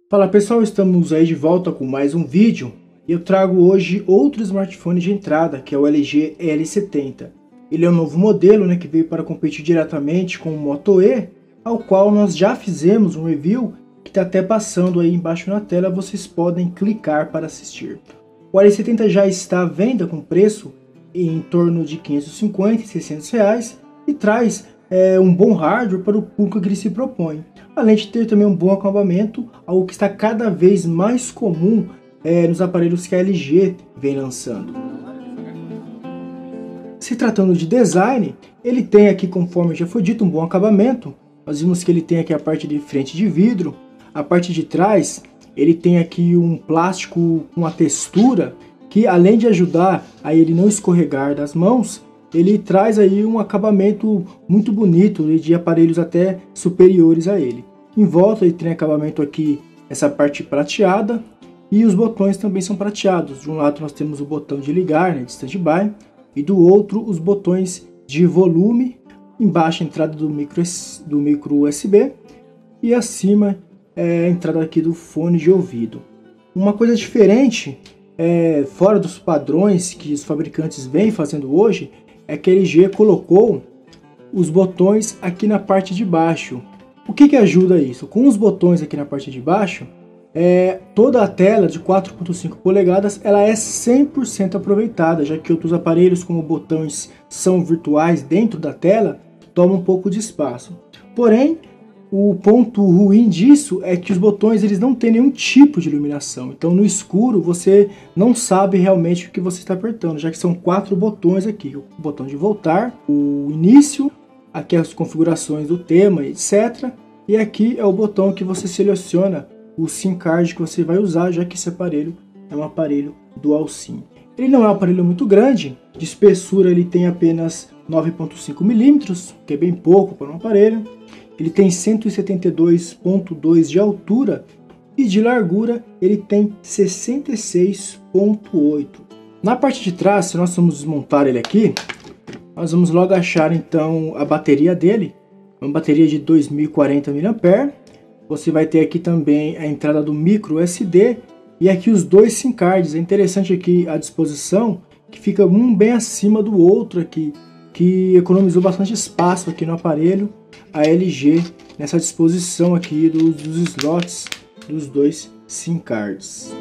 Fala pessoal, estamos aí de volta com mais um vídeo e eu trago hoje outro smartphone de entrada, que é o LG L70. Ele é um novo modelo, que veio para competir diretamente com o Moto E, ao qual nós já fizemos um review que está até passando aí embaixo na tela, vocês podem clicar para assistir. O L70 já está à venda com preço em torno de 550 e 600 reais e traz um bom hardware para o público que ele se propõe. Além de ter também um bom acabamento, algo que está cada vez mais comum nos aparelhos que a LG vem lançando. Se tratando de design, ele tem aqui, conforme já foi dito, um bom acabamento. Nós vimos que ele tem aqui a parte de frente de vidro, a parte de trás ele tem aqui um plástico com uma textura que, além de ajudar a ele não escorregar das mãos, ele traz aí um acabamento muito bonito e de aparelhos até superiores a ele. Em volta ele tem acabamento aqui, essa parte prateada, e os botões também são prateados. De um lado nós temos o botão de ligar, de standby, e do outro os botões de volume, embaixo a entrada do micro USB e acima a entrada aqui do fone de ouvido. Uma coisa diferente, fora dos padrões que os fabricantes vêm fazendo hoje, é que a LG colocou os botões aqui na parte de baixo. O que ajuda isso? Com os botões aqui na parte de baixo, toda a tela de 4.5 polegadas ela é 100% aproveitada, já que outros aparelhos como botões são virtuais dentro da tela, tomam um pouco de espaço. Porém, o ponto ruim disso é que os botões eles não têm nenhum tipo de iluminação. Então no escuro você não sabe realmente o que você está apertando, já que são 4 botões aqui. O botão de voltar, o início, aqui as configurações do tema, etc. E aqui é o botão que você seleciona o SIM card que você vai usar, já que esse aparelho é um aparelho dual SIM. Ele não é um aparelho muito grande, de espessura ele tem apenas 9.5 mm, que é bem pouco para um aparelho. Ele tem 172.2 de altura e de largura ele tem 66.8. Na parte de trás, se nós formos desmontar ele aqui, nós vamos logo achar então a bateria dele, uma bateria de 2040 mAh. Você vai ter aqui também a entrada do micro SD e aqui os dois SIM cards. É interessante aqui a disposição, que fica um bem acima do outro aqui, que economizou bastante espaço aqui no aparelho, a LG, nessa disposição aqui dos slots dos dois SIM cards.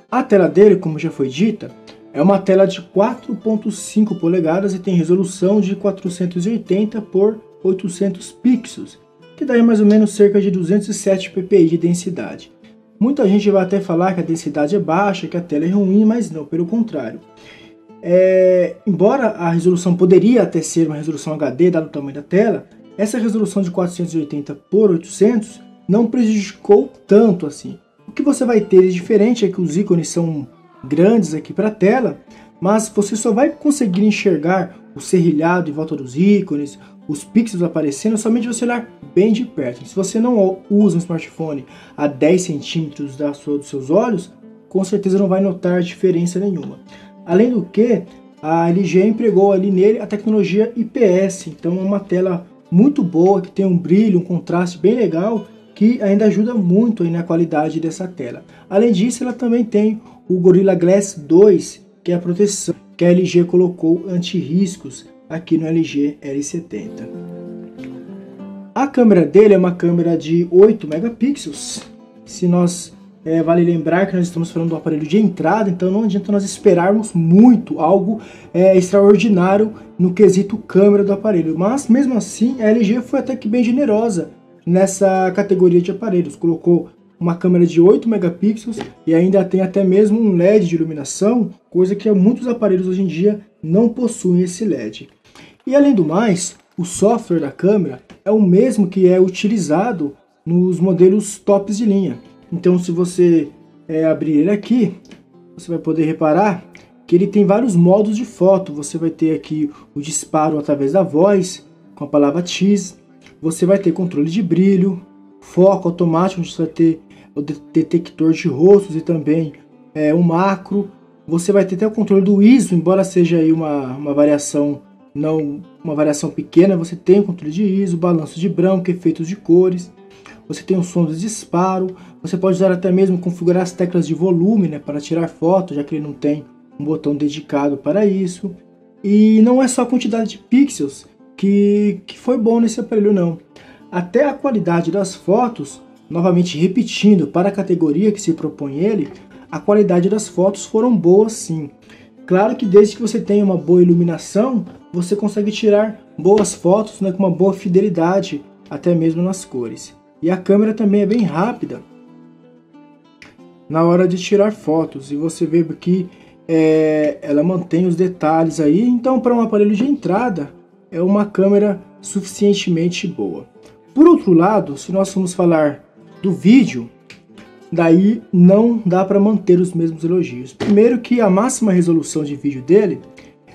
A tela dele, como já foi dita, é uma tela de 4.5 polegadas e tem resolução de 480 por 800 pixels, que dá mais ou menos cerca de 207 ppi de densidade. Muita gente vai até falar que a densidade é baixa, que a tela é ruim, mas não, pelo contrário. Embora a resolução poderia até ser uma resolução HD, dado o tamanho da tela, essa resolução de 480 por 800 não prejudicou tanto assim. O que você vai ter de diferente é que os ícones são grandes aqui para a tela, mas você só vai conseguir enxergar o serrilhado em volta dos ícones, os pixels aparecendo, somente você olhar bem de perto. Se você não usa um smartphone a 10 centímetros dos seus olhos, com certeza não vai notar diferença nenhuma. Além do que, a LG empregou ali nele a tecnologia IPS, então é uma tela muito boa, que tem um brilho, um contraste bem legal, que ainda ajuda muito aí na qualidade dessa tela. Além disso, ela também tem o Gorilla Glass 2, que é a proteção que a LG colocou anti-riscos aqui no LG L70. A câmera dele é uma câmera de 8 megapixels. Se nós vale lembrar que nós estamos falando do aparelho de entrada, então não adianta nós esperarmos muito, algo extraordinário no quesito câmera do aparelho. Mas mesmo assim a LG foi até que bem generosa nessa categoria de aparelhos. Colocou uma câmera de 8 megapixels e ainda tem até mesmo um LED de iluminação, coisa que muitos aparelhos hoje em dia não possuem esse LED. E além do mais, o software da câmera é o mesmo que é utilizado nos modelos tops de linha. Então se você abrir ele aqui, você vai poder reparar que ele tem vários modos de foto. Você vai ter aqui o disparo através da voz, com a palavra X. Você vai ter controle de brilho, foco automático, onde você vai ter o detector de rostos e também um macro. Você vai ter até o controle do ISO, embora seja aí uma variação não uma variação pequena. Você tem o controle de ISO, balanço de branco, efeitos de cores. Você tem o som de disparo. Você pode usar até mesmo configurar as teclas de volume, né, para tirar foto, já que ele não tem um botão dedicado para isso. E não é só a quantidade de pixels que foi bom nesse aparelho, não. Até a qualidade das fotos, novamente repetindo, para a categoria que se propõe ele, a qualidade das fotos foram boas sim. Claro que desde que você tenha uma boa iluminação, você consegue tirar boas fotos, né, com uma boa fidelidade, até mesmo nas cores. E a câmera também é bem rápida na hora de tirar fotos, e você vê que ela mantém os detalhes aí. Então, para um aparelho de entrada, é uma câmera suficientemente boa. Por outro lado, se nós formos falar do vídeo, daí não dá para manter os mesmos elogios. Primeiro que a máxima resolução de vídeo dele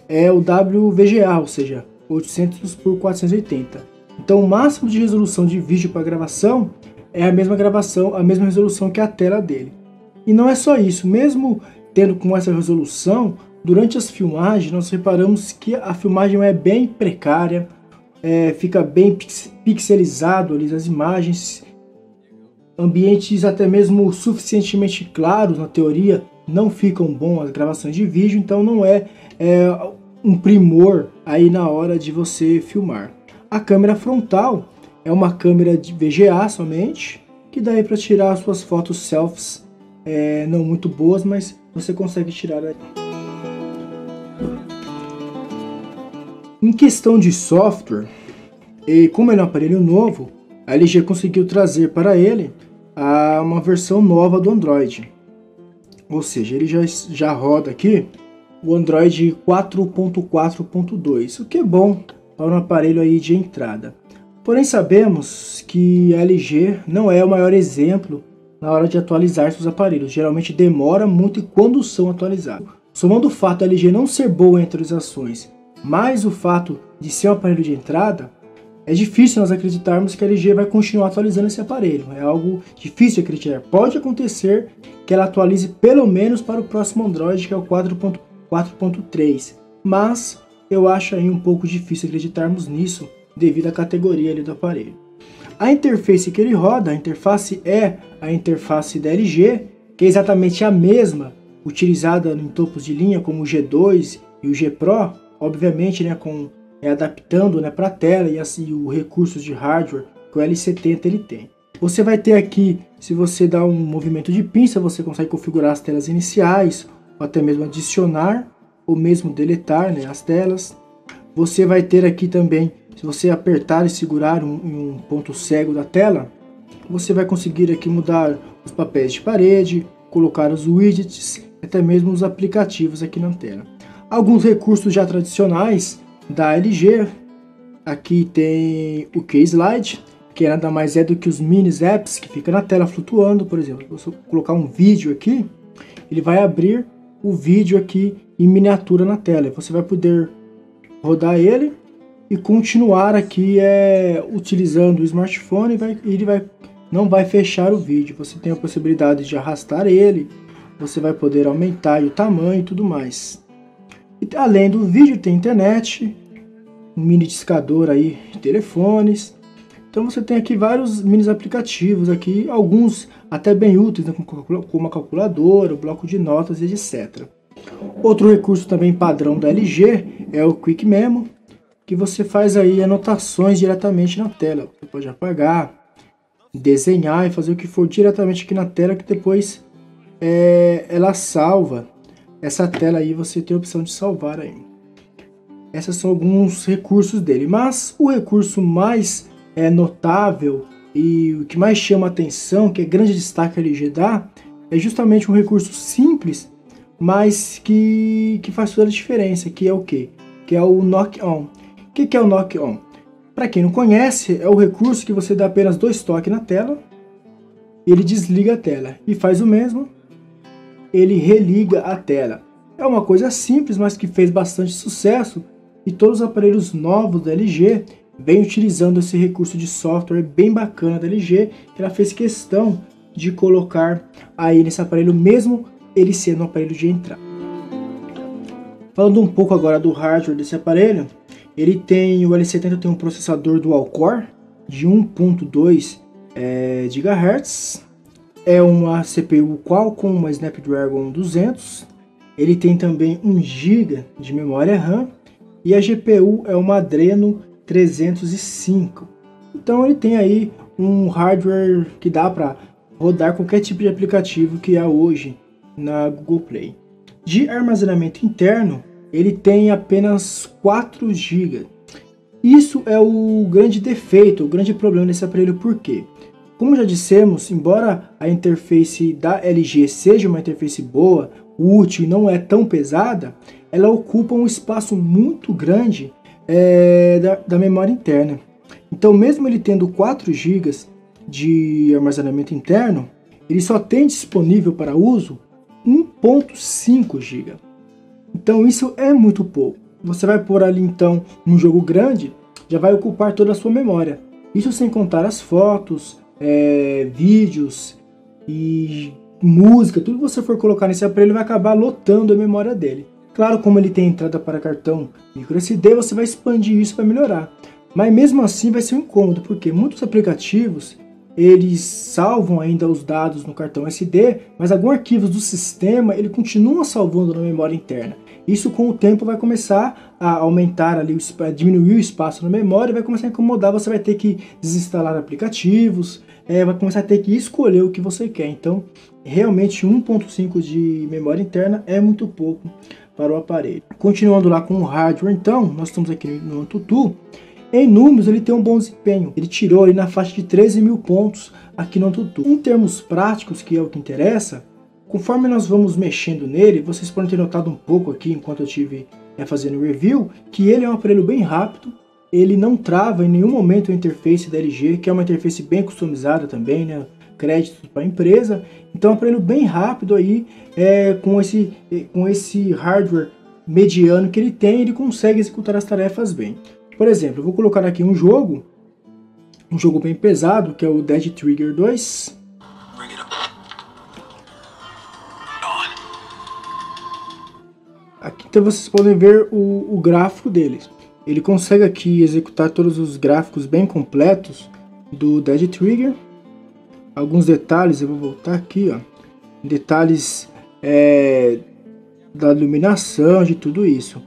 é o WVGA, ou seja, 800 por 480. Então o máximo de resolução de vídeo para gravação é a mesma resolução que a tela dele. E não é só isso, mesmo tendo com essa resolução, durante as filmagens nós reparamos que a filmagem é bem precária, fica bem pixelizado ali as imagens, ambientes até mesmo suficientemente claros na teoria não ficam bons as gravações de vídeo, então não é um primor aí na hora de você filmar. A câmera frontal é uma câmera de VGA somente, que dá para tirar as suas fotos selfies, não muito boas, mas você consegue tirar aí. Em questão de software, e como ele é um aparelho novo, a LG conseguiu trazer para ele uma versão nova do Android. Ou seja, ele já roda aqui o Android 4.4.2, o que é bom para um aparelho aí de entrada. Porém, sabemos que a LG não é o maior exemplo na hora de atualizar seus aparelhos. Geralmente demora muito e quando são atualizados. Somando o fato da LG não ser boa em atualizações, mais o fato de ser um aparelho de entrada, é difícil nós acreditarmos que a LG vai continuar atualizando esse aparelho. É algo difícil de acreditar. Pode acontecer que ela atualize pelo menos para o próximo Android, que é o 4.3. Mas eu acho aí um pouco difícil acreditarmos nisso, devido à categoria ali do aparelho. A interface que ele roda, a interface é a interface da LG, que é exatamente a mesma utilizada em topos de linha como o G2 e o G Pro, obviamente, né, adaptando, né, para a tela e assim os recursos de hardware que o L70 ele tem. Você vai ter aqui, se você dá um movimento de pinça, você consegue configurar as telas iniciais, ou até mesmo adicionar, ou mesmo deletar, né, as telas. Você vai ter aqui também, se você apertar e segurar um ponto cego da tela, você vai conseguir aqui mudar os papéis de parede, colocar os widgets, até mesmo os aplicativos aqui na tela. Alguns recursos já tradicionais da LG, aqui tem o K-Slide, que nada mais é do que os mini apps que ficam na tela flutuando. Por exemplo, se eu colocar um vídeo aqui, ele vai abrir o vídeo aqui em miniatura na tela. Você vai poder rodar ele e continuar aqui utilizando o smartphone, ele não vai fechar o vídeo. Você tem a possibilidade de arrastar ele, você vai poder aumentar o tamanho e tudo mais. E, além do vídeo, tem internet, um mini discador aí de telefones. Então você tem aqui vários mini aplicativos aqui, alguns até bem úteis, né, como uma calculadora, o bloco de notas e etc. Outro recurso também padrão da LG é o Quick Memo, que você faz aí anotações diretamente na tela. Você pode apagar, desenhar e fazer o que for diretamente aqui na tela, que depois ela salva. Essa tela aí você tem a opção de salvar aí. Esses são alguns recursos dele, mas o recurso mais notável e o que mais chama a atenção, que é grande destaque que a LG dá, é justamente um recurso simples, mas que faz toda a diferença, que é o quê? Que é o Knock On. O que é o Knock On? Para quem não conhece, é o recurso que você dá apenas 2 toques na tela, ele desliga a tela, e faz o mesmo, ele religa a tela. É uma coisa simples, mas que fez bastante sucesso, e todos os aparelhos novos da LG vêm utilizando esse recurso de software bem bacana da LG, que ela fez questão de colocar aí nesse aparelho, mesmo ele sendo um aparelho de entrada. Falando um pouco agora do hardware desse aparelho, Ele tem, o L70 tem um processador dual-core de 1.2 GHz. É uma CPU Qualcomm, uma Snapdragon 200. Ele tem também 1 GB de memória RAM. E a GPU é uma Adreno 305. Então ele tem aí um hardware que dá para rodar qualquer tipo de aplicativo que há hoje na Google Play. De armazenamento interno, ele tem apenas 4 GB. Isso é o grande defeito, o grande problema desse aparelho, por quê? Como já dissemos, embora a interface da LG seja uma interface boa, útil e não é tão pesada, ela ocupa um espaço muito grande da memória interna. Então, mesmo ele tendo 4 GB de armazenamento interno, ele só tem disponível para uso 1.5 GB. Então isso é muito pouco. Você vai pôr ali então um jogo grande, já vai ocupar toda a sua memória. Isso sem contar as fotos, vídeos e música, tudo que você for colocar nesse aparelho vai acabar lotando a memória dele. Claro, como ele tem entrada para cartão microSD, você vai expandir isso para melhorar. Mas mesmo assim vai ser um incômodo, porque muitos aplicativos eles salvam ainda os dados no cartão SD, mas alguns arquivos do sistema ele continua salvando na memória interna. Isso com o tempo vai começar a aumentar ali, a diminuir o espaço na memória, vai começar a incomodar, você vai ter que desinstalar aplicativos, vai começar a ter que escolher o que você quer. Então, realmente 1.5 de memória interna é muito pouco para o aparelho. Continuando lá com o hardware, então, nós estamos aqui no AnTuTu. Em números, ele tem um bom desempenho. Ele tirou ali na faixa de 13.000 pontos aqui no AnTuTu. Em termos práticos, que é o que interessa, conforme nós vamos mexendo nele, vocês podem ter notado um pouco aqui, enquanto eu estive fazendo o review, que ele é um aparelho bem rápido. Ele não trava em nenhum momento a interface da LG, que é uma interface bem customizada também, né? Crédito para a empresa. Então é um aparelho bem rápido aí, com esse hardware mediano que ele tem, ele consegue executar as tarefas bem. Por exemplo, eu vou colocar aqui um jogo bem pesado, que é o Dead Trigger 2. Aqui então vocês podem ver o gráfico deles. Ele consegue aqui executar todos os gráficos bem completos do Dead Trigger. Alguns detalhes, eu vou voltar aqui, ó. Detalhes da iluminação, de tudo isso.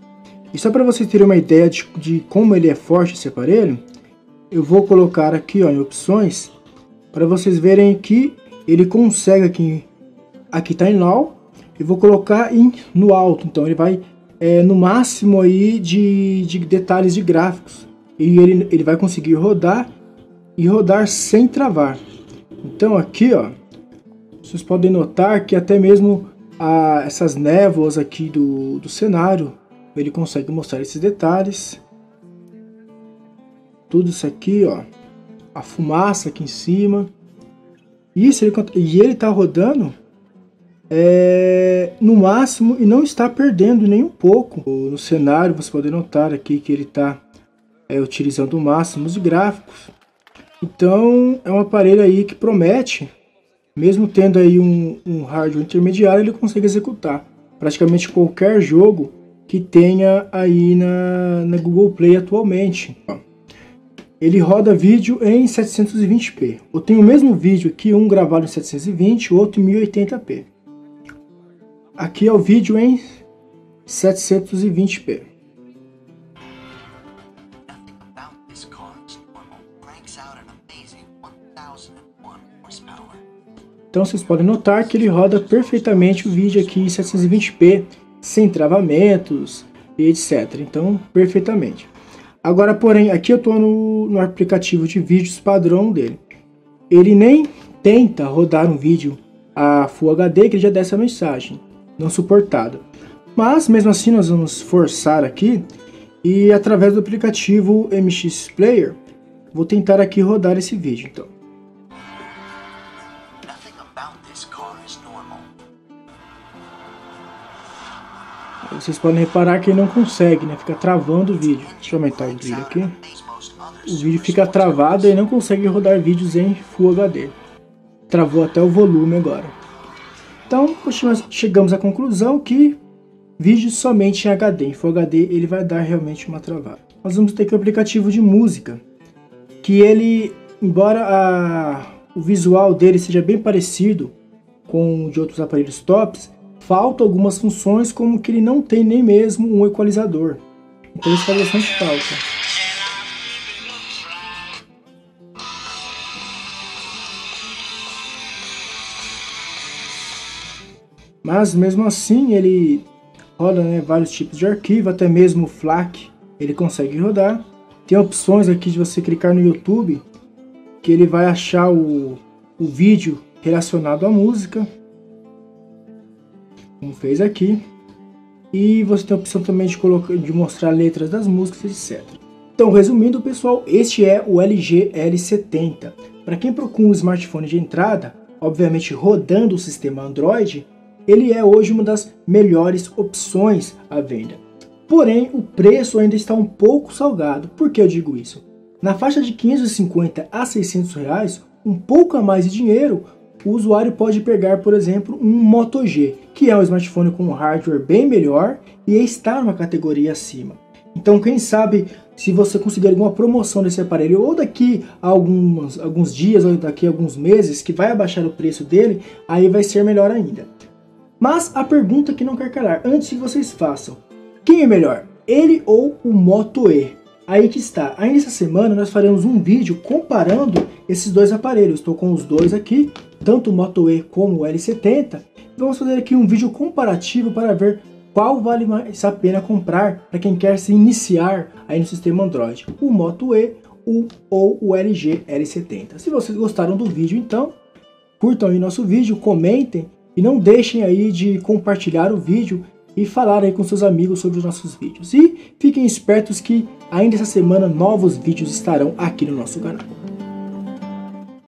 E só para vocês terem uma ideia de como ele é forte esse aparelho, eu vou colocar aqui, ó, em opções, para vocês verem que ele consegue aqui tá em low, eu vou colocar no alto, então ele vai no máximo aí de detalhes de gráficos, e ele vai conseguir rodar e rodar sem travar. Então aqui, ó, vocês podem notar que até mesmo essas névoas aqui do cenário, ele consegue mostrar esses detalhes. Tudo isso aqui, ó, a fumaça aqui em cima. Isso e ele tá rodando no máximo e não está perdendo nem um pouco. No cenário você pode notar aqui que ele está utilizando o máximo de gráficos. Então é um aparelho aí que promete, mesmo tendo aí um hardware intermediário, ele consegue executar praticamente qualquer jogo que tenha aí na Google Play atualmente. Ele roda vídeo em 720p. Eu tenho o mesmo vídeo aqui, um gravado em 720, outro em 1080p. Aqui é o vídeo em 720p. Então vocês podem notar que ele roda perfeitamente o vídeo aqui em 720p, sem travamentos e etc. Então, perfeitamente. Agora, porém, aqui eu estou no aplicativo de vídeos padrão dele. Ele nem tenta rodar um vídeo a Full HD, que ele já dá essa mensagem, não suportado. Mas, mesmo assim, nós vamos forçar aqui e, através do aplicativo MX Player, vou tentar aqui rodar esse vídeo, então. Vocês podem reparar que ele não consegue, né? Fica travando o vídeo. Deixa eu aumentar o vídeo aqui. O vídeo fica travado e não consegue rodar vídeos em Full HD. Travou até o volume agora. Então, chegamos à conclusão que vídeos somente em HD, em Full HD, ele vai dar realmente uma travada. nós vamos ter aqui o aplicativo de música, que ele, embora o visual dele seja bem parecido com o de outros aparelhos tops, faltam algumas funções, como que ele não tem nem mesmo um equalizador. Então isso faz bastante falta. Mas mesmo assim ele roda, né, vários tipos de arquivo, até mesmo o FLAC ele consegue rodar. Tem opções aqui de você clicar no YouTube, que ele vai achar o vídeo relacionado à música, como fez aqui. E você tem a opção também de mostrar letras das músicas, etc. Então, resumindo, pessoal, este é o LG L70. Para quem procura um smartphone de entrada, obviamente rodando o sistema Android, ele é hoje uma das melhores opções à venda. Porém, o preço ainda está um pouco salgado. Por que eu digo isso? Na faixa de 550 a 600 reais, um pouco a mais de dinheiro, o usuário pode pegar, por exemplo, um Moto G, que é um smartphone com um hardware bem melhor e está numa categoria acima. Então, quem sabe, se você conseguir alguma promoção desse aparelho, ou daqui a alguns dias, ou daqui a alguns meses, que vai abaixar o preço dele, aí vai ser melhor ainda. Mas a pergunta que não quer calar, antes que vocês façam, quem é melhor, ele ou o Moto E? Aí que está, ainda essa semana nós faremos um vídeo comparando esses dois aparelhos. Estou com os dois aqui, tanto o Moto E como o L70. Vamos fazer aqui um vídeo comparativo para ver qual vale mais a pena comprar para quem quer se iniciar aí no sistema Android, o Moto E ou o LG L70. Se vocês gostaram do vídeo, então curtam aí nosso vídeo, comentem e não deixem aí de compartilhar o vídeo e falar aí com seus amigos sobre os nossos vídeos. E fiquem espertos que ainda essa semana novos vídeos estarão aqui no nosso canal.